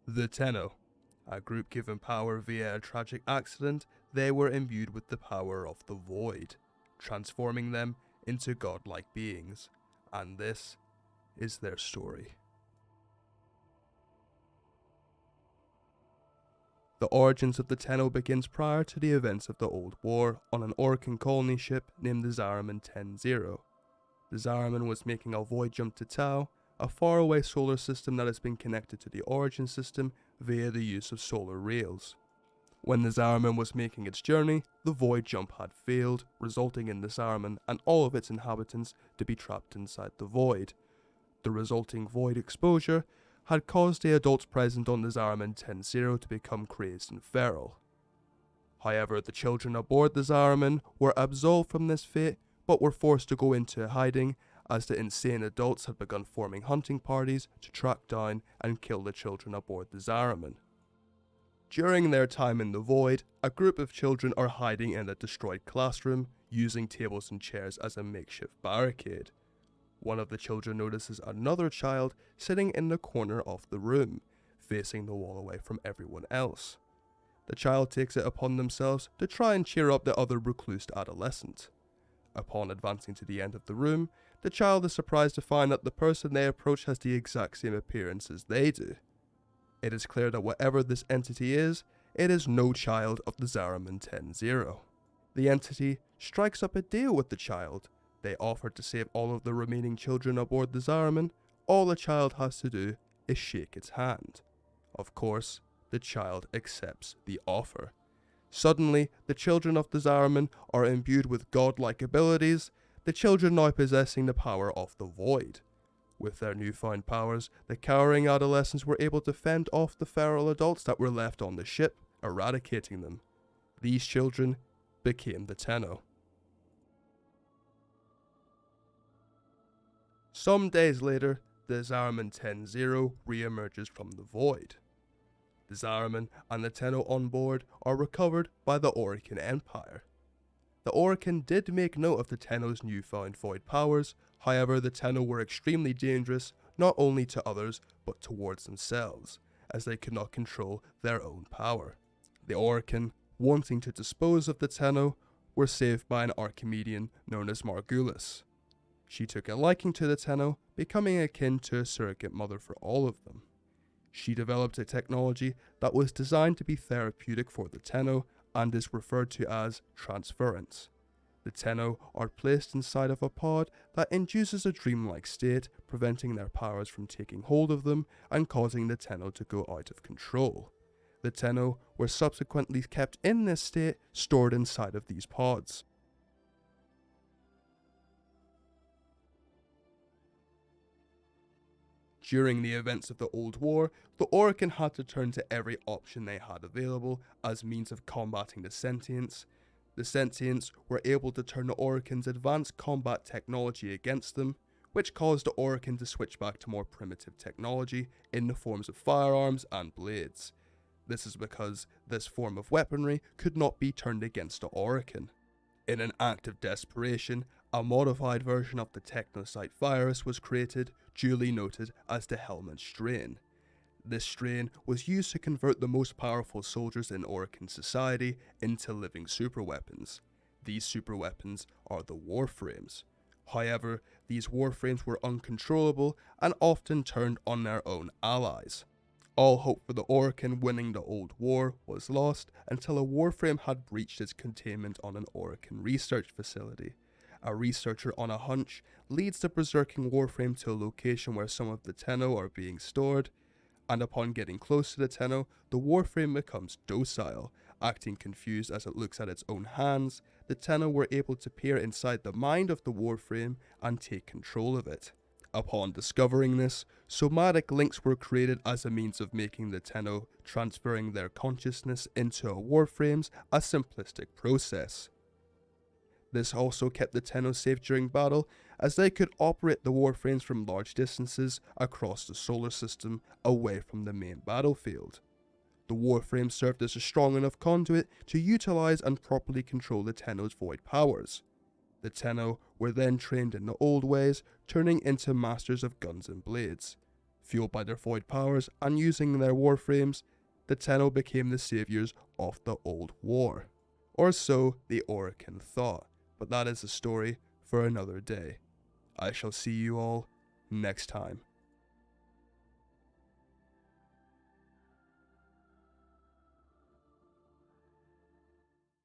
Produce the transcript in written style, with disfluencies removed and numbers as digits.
The Tenno, a group given power via a tragic accident. They were imbued with the power of the Void, transforming them into godlike beings, and this is their story. The origins of the Tenno begins prior to the events of the Old War on an Orcan colony ship named the Zariman 10-0. The Zariman was making a void jump to Tau, a faraway solar system that has been connected to the Origin system via the use of solar rails. When the Zariman was making its journey, the void jump had failed, resulting in the Zariman and all of its inhabitants to be trapped inside the void. The resulting void exposure had caused the adults present on the Zariman 10-0 to become crazed and feral. However, the children aboard the Zariman were absolved from this fate, but were forced to go into hiding as the insane adults had begun forming hunting parties to track down and kill the children aboard the Zariman. During their time in the void, a group of children are hiding in a destroyed classroom, using tables and chairs as a makeshift barricade. One of the children notices another child sitting in the corner of the room, facing the wall away from everyone else. The child takes it upon themselves to try and cheer up the other recluse adolescent. Upon advancing to the end of the room, the child is surprised to find that the person they approach has the exact same appearance as they do. It is clear that whatever this entity is, it is no child of the Zariman 10-0. The entity strikes up a deal with the child. They offer to save all of the remaining children aboard the Zariman. All the child has to do is shake its hand. Of course, the child accepts the offer. Suddenly, the children of the Zariman are imbued with godlike abilities, the children now possessing the power of the Void. With their newfound powers, the cowering adolescents were able to fend off the feral adults that were left on the ship, eradicating them. These children became the Tenno. Some days later, the Zariman 10-0 re-emerges from the Void. The Zariman and the Tenno on board are recovered by the Orcan Empire. The Orcan did make note of the Tenno's newfound void powers, however the Tenno were extremely dangerous not only to others but towards themselves, as they could not control their own power. The Orcan, wanting to dispose of the Tenno, were saved by an Archimedean known as Margulis. She took a liking to the Tenno, becoming akin to a surrogate mother for all of them. She developed a technology that was designed to be therapeutic for the Tenno and is referred to as transference. The Tenno are placed inside of a pod that induces a dreamlike state, preventing their powers from taking hold of them and causing the Tenno to go out of control. The Tenno were subsequently kept in this state, stored inside of these pods. During the events of the Old War, the Orcan had to turn to every option they had available as means of combating the Sentients. The Sentients were able to turn the Orcan's advanced combat technology against them, which caused the Orcan to switch back to more primitive technology in the forms of firearms and blades. This is because this form of weaponry could not be turned against the Orcan. In an act of desperation, a modified version of the technocyte virus was created, duly noted as the Helmet strain. This strain was used to convert the most powerful soldiers in Orcan society into living superweapons. These superweapons are the Warframes. However, these Warframes were uncontrollable and often turned on their own allies. All hope for the Orcan winning the Old War was lost until a Warframe had breached its containment on an Orcan research facility. A researcher on a hunch leads the berserking Warframe to a location where some of the Tenno are being stored, and upon getting close to the Tenno, the Warframe becomes docile. Acting confused as it looks at its own hands, the Tenno were able to peer inside the mind of the Warframe and take control of it. Upon discovering this, somatic links were created as a means of making the Tenno transferring their consciousness into a Warframes a simplistic process. This also kept the Tenno safe during battle, as they could operate the Warframes from large distances across the solar system away from the main battlefield. The Warframe served as a strong enough conduit to utilize and properly control the Tenno's void powers. The Tenno were then trained in the old ways, turning into masters of guns and blades. Fueled by their void powers and using their warframes, the Tenno became the saviors of the Old War. Or so the Orokin thought, but that is a story for another day. I shall see you all next time.